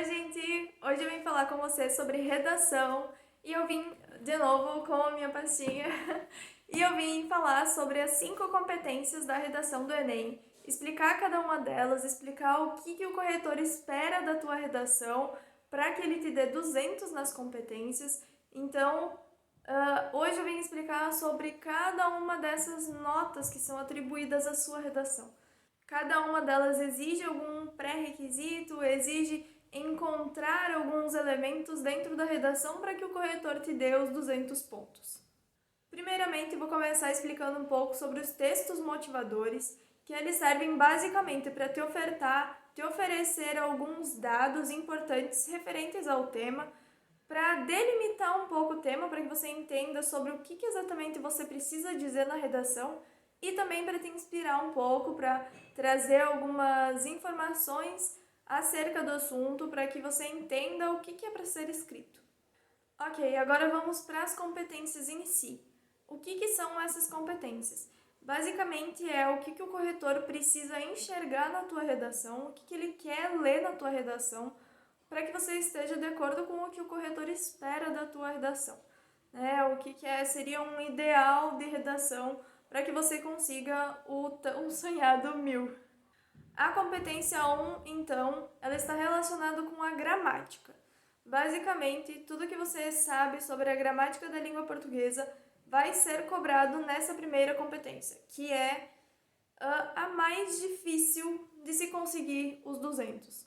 gente! Hoje eu vim falar com você sobre redação e eu vim de novo com a minha pastinha e eu vim falar sobre as 5 competências da redação do Enem, explicar cada uma delas, explicar o que o corretor espera da tua redação para que ele te dê 200 nas competências. Então, hoje eu vim explicar sobre cada uma dessas notas que são atribuídas à sua redação. Cada uma delas exige algum pré-requisito, exige encontrar alguns elementos dentro da redação para que o corretor te dê os 200 pontos. Primeiramente, vou começar explicando um pouco sobre os textos motivadores, que eles servem basicamente para te oferecer alguns dados importantes referentes ao tema, para delimitar um pouco o tema, para que você entenda sobre o que exatamente você precisa dizer na redação e também para te inspirar um pouco, para trazer algumas informações acerca do assunto, para que você entenda o que é para ser escrito. Ok, agora vamos para as competências em si. O que são essas competências? Basicamente é o que o corretor precisa enxergar na tua redação, o que ele quer ler na tua redação, para que você esteja de acordo com o que o corretor espera da tua redação. O que seria um ideal de redação para que você consiga o sonhado 1000. A competência 1, então, ela está relacionada com a gramática. Basicamente, tudo que você sabe sobre a gramática da língua portuguesa vai ser cobrado nessa primeira competência, que é a mais difícil de se conseguir os 200.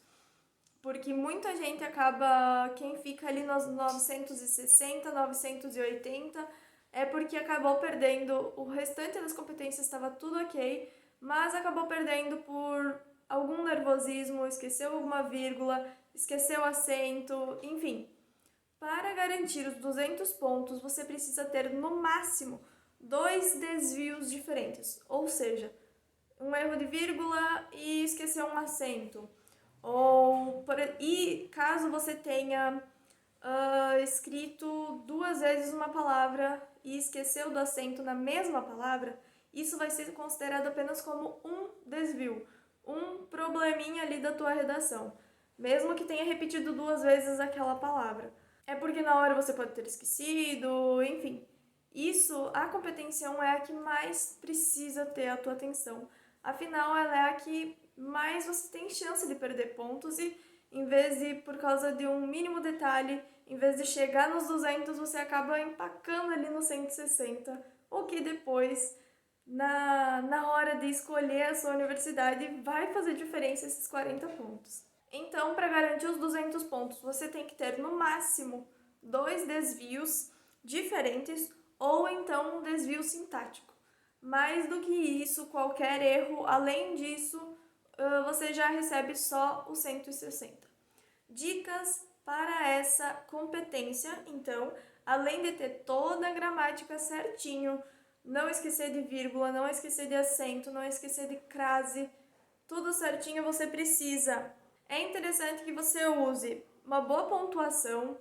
Porque muita gente acaba, quem fica ali nos 960, 980, é porque acabou perdendo, o restante das competências estava tudo ok, mas acabou perdendo por algum nervosismo, esqueceu alguma vírgula, esqueceu acento, enfim. Para garantir os 200 pontos, você precisa ter no máximo 2 desvios diferentes, ou seja, um erro de vírgula e esqueceu um acento. E caso você tenha escrito 2 vezes uma palavra e esqueceu do acento na mesma palavra, isso vai ser considerado apenas como um desvio, um probleminha ali da tua redação, mesmo que tenha repetido 2 vezes aquela palavra. É porque na hora você pode ter esquecido, enfim. A competência 1 é a que mais precisa ter a tua atenção. Afinal, ela é a que mais você tem chance de perder pontos e, em vez de, por causa de um mínimo detalhe, em vez de chegar nos 200, você acaba empacando ali no 160, o que depois, na hora de escolher a sua universidade, vai fazer diferença esses 40 pontos. Então, para garantir os 200 pontos, você tem que ter no máximo 2 desvios diferentes ou então um desvio sintático. Mais do que isso, qualquer erro, além disso, você já recebe só o 160. Dicas para essa competência, então, além de ter toda a gramática certinho, não esquecer de vírgula, não esquecer de acento, não esquecer de crase, tudo certinho você precisa. É interessante que você use uma boa pontuação,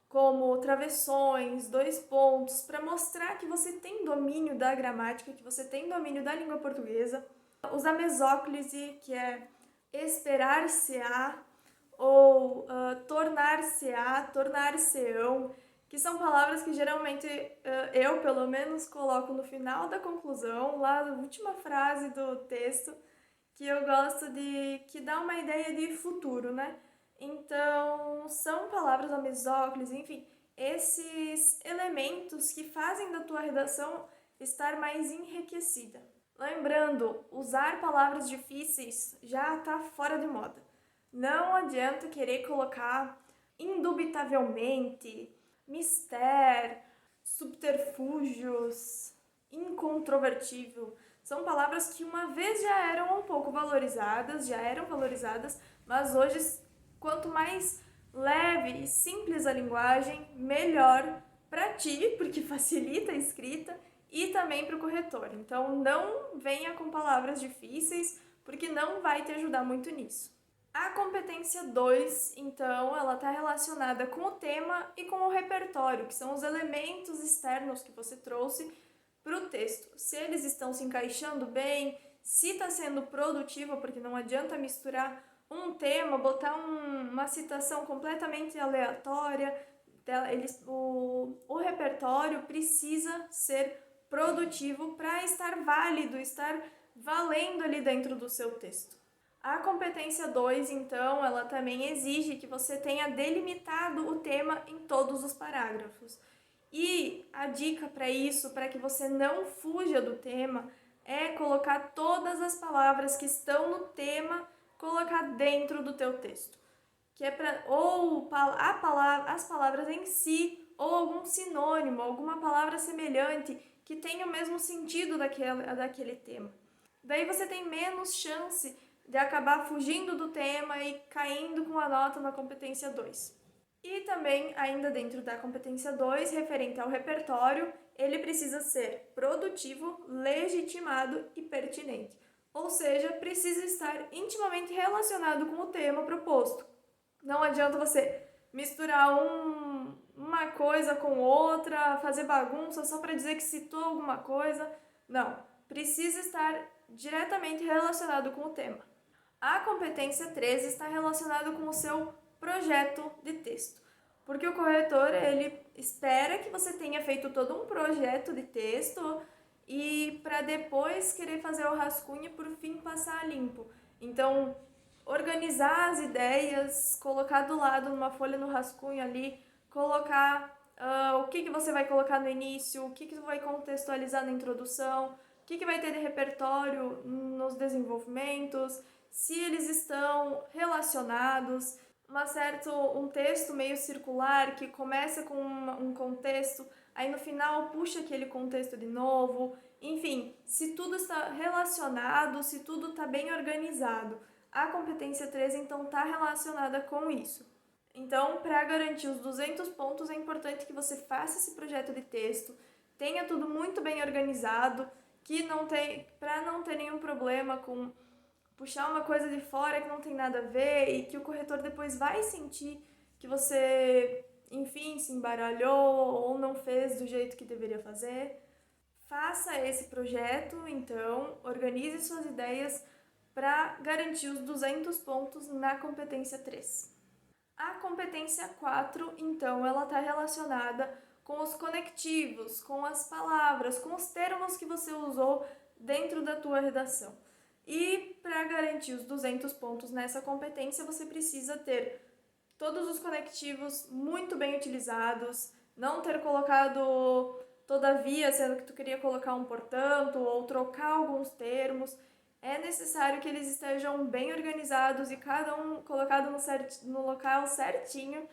como travessões, 2 pontos, para mostrar que você tem domínio da gramática, que você tem domínio da língua portuguesa. Usar mesóclise, que é esperar-se-á, ou tornar-se-á, tornar-se-ão, que são palavras que geralmente eu, pelo menos, coloco no final da conclusão, lá na última frase do texto, que eu gosto que dá uma ideia de futuro, né? Então, são palavras da mesóclise, enfim, esses elementos que fazem da tua redação estar mais enriquecida. Lembrando, usar palavras difíceis já está fora de moda. Não adianta querer colocar indubitavelmente, mistério, subterfúgios, incontrovertível. São palavras que uma vez já eram valorizadas, mas hoje, quanto mais leve e simples a linguagem, melhor para ti, porque facilita a escrita, e também para o corretor. Então, não venha com palavras difíceis, porque não vai te ajudar muito nisso. A competência 2, então, ela está relacionada com o tema e com o repertório, que são os elementos externos que você trouxe para o texto. Se eles estão se encaixando bem, se está sendo produtivo, porque não adianta misturar um tema, botar uma citação completamente aleatória. O repertório precisa ser produtivo para estar válido, estar valendo ali dentro do seu texto. A competência 2, então, ela também exige que você tenha delimitado o tema em todos os parágrafos. E a dica para isso, para que você não fuja do tema, é colocar todas as palavras que estão no tema, colocar dentro do teu texto. Que é para as palavras em si, ou algum sinônimo, alguma palavra semelhante que tenha o mesmo sentido daquele tema. Daí você tem menos chance de acabar fugindo do tema e caindo com a nota na competência 2. E também, ainda dentro da competência 2, referente ao repertório, ele precisa ser produtivo, legitimado e pertinente. Ou seja, precisa estar intimamente relacionado com o tema proposto. Não adianta você misturar uma coisa com outra, fazer bagunça só para dizer que citou alguma coisa. Não, precisa estar diretamente relacionado com o tema. A competência 3 está relacionada com o seu projeto de texto, porque o corretor ele espera que você tenha feito todo um projeto de texto e para depois querer fazer o rascunho e por fim passar a limpo. Então, organizar as ideias, colocar do lado numa folha no rascunho ali, colocar o que você vai colocar no início, o que você vai contextualizar na introdução, o que vai ter de repertório nos desenvolvimentos, se eles estão relacionados, um texto meio circular que começa com um contexto, aí no final puxa aquele contexto de novo, enfim, se tudo está relacionado, se tudo está bem organizado. A competência 3 então está relacionada com isso. Então, para garantir os 200 pontos, é importante que você faça esse projeto de texto, tenha tudo muito bem organizado, para não ter nenhum problema com puxar uma coisa de fora que não tem nada a ver e que o corretor depois vai sentir que você, enfim, se embaralhou ou não fez do jeito que deveria fazer. Faça esse projeto, então, organize suas ideias para garantir os 200 pontos na competência 3. A competência 4, então, ela está relacionada com os conectivos, com as palavras, com os termos que você usou dentro da tua redação. E para garantir os 200 pontos nessa competência, você precisa ter todos os conectivos muito bem utilizados, não ter colocado todavia, sendo que tu queria colocar um portanto, ou trocar alguns termos. É necessário que eles estejam bem organizados e cada um colocado no local certinho,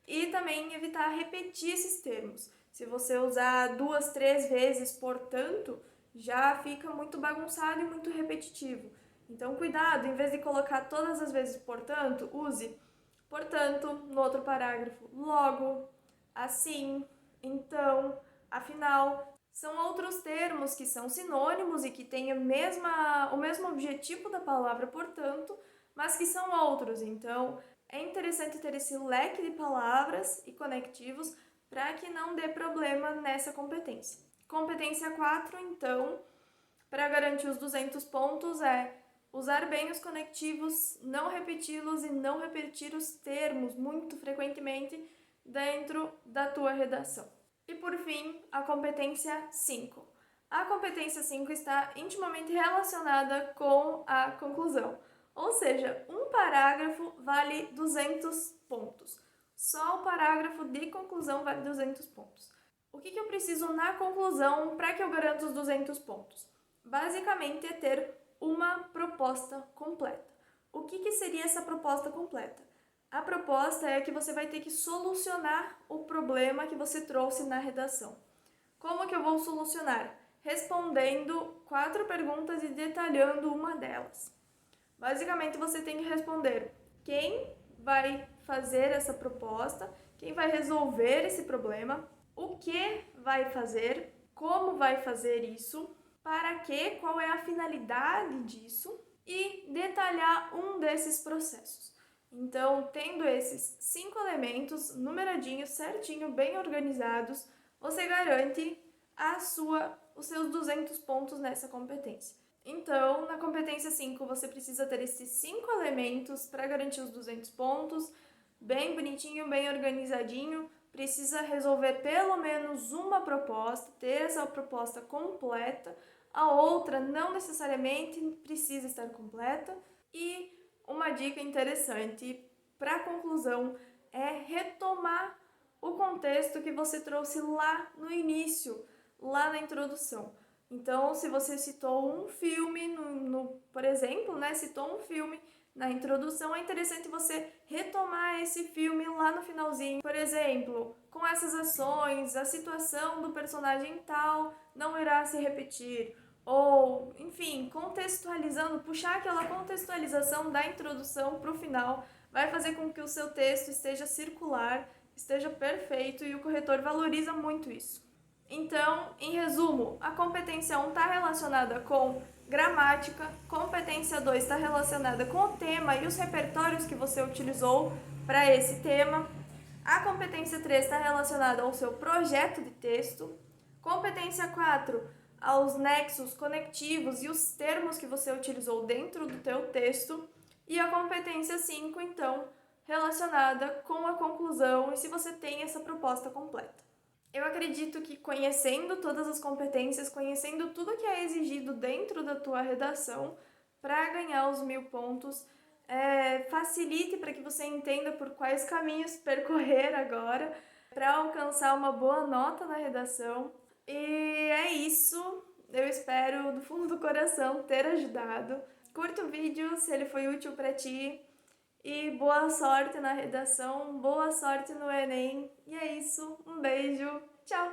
e também evitar repetir esses termos. Se você usar 2, 3 vezes portanto, já fica muito bagunçado e muito repetitivo. Então, cuidado, em vez de colocar todas as vezes portanto, use portanto no outro parágrafo, logo, assim, então, afinal. São outros termos que são sinônimos e que têm o mesmo objetivo da palavra portanto, mas que são outros. Então, é interessante ter esse leque de palavras e conectivos para que não dê problema nessa competência. Competência 4, então, para garantir os 200 pontos é usar bem os conectivos, não repeti-los e não repetir os termos muito frequentemente dentro da tua redação. E por fim, a competência 5. A competência 5 está intimamente relacionada com a conclusão. Ou seja, um parágrafo vale 200 pontos. Só o parágrafo de conclusão vale 200 pontos. O que eu preciso na conclusão para que eu garanta os 200 pontos? Basicamente é ter uma proposta completa. O que seria essa proposta completa? A proposta é que você vai ter que solucionar o problema que você trouxe na redação. Como que eu vou solucionar? Respondendo 4 perguntas e detalhando uma delas. Basicamente, você tem que responder quem vai fazer essa proposta, quem vai resolver esse problema, o que vai fazer, como vai fazer isso, para quê, qual é a finalidade disso e detalhar um desses processos. Então, tendo esses 5 elementos numeradinhos, certinho, bem organizados, você garante os seus 200 pontos nessa competência. Então, na competência 5, você precisa ter esses 5 elementos para garantir os 200 pontos. bem bonitinho, bem organizadinho. Precisa resolver pelo menos uma proposta, ter essa proposta completa. A outra não necessariamente precisa estar completa. E uma dica interessante para a conclusão é retomar o contexto que você trouxe lá no início, lá na introdução. Então, se você citou um filme, por exemplo, né, citou um filme na introdução, é interessante você retomar esse filme lá no finalzinho. Por exemplo, com essas ações, a situação do personagem tal não irá se repetir. Ou, enfim, contextualizando, puxar aquela contextualização da introdução para o final vai fazer com que o seu texto esteja circular, esteja perfeito, e o corretor valoriza muito isso. Então, em resumo, a competência 1 está relacionada com gramática, competência 2 está relacionada com o tema e os repertórios que você utilizou para esse tema. A competência 3 está relacionada ao seu projeto de texto. Competência 4, aos nexos conectivos e os termos que você utilizou dentro do teu texto. E a competência 5, então, relacionada com a conclusão e se você tem essa proposta completa. Eu acredito que conhecendo todas as competências, conhecendo tudo que é exigido dentro da tua redação para ganhar os 1000 pontos, facilite para que você entenda por quais caminhos percorrer agora para alcançar uma boa nota na redação. E é isso. Eu espero do fundo do coração ter ajudado. Curta o vídeo se ele foi útil para ti. E boa sorte na redação, boa sorte no Enem. E é isso, um beijo, tchau!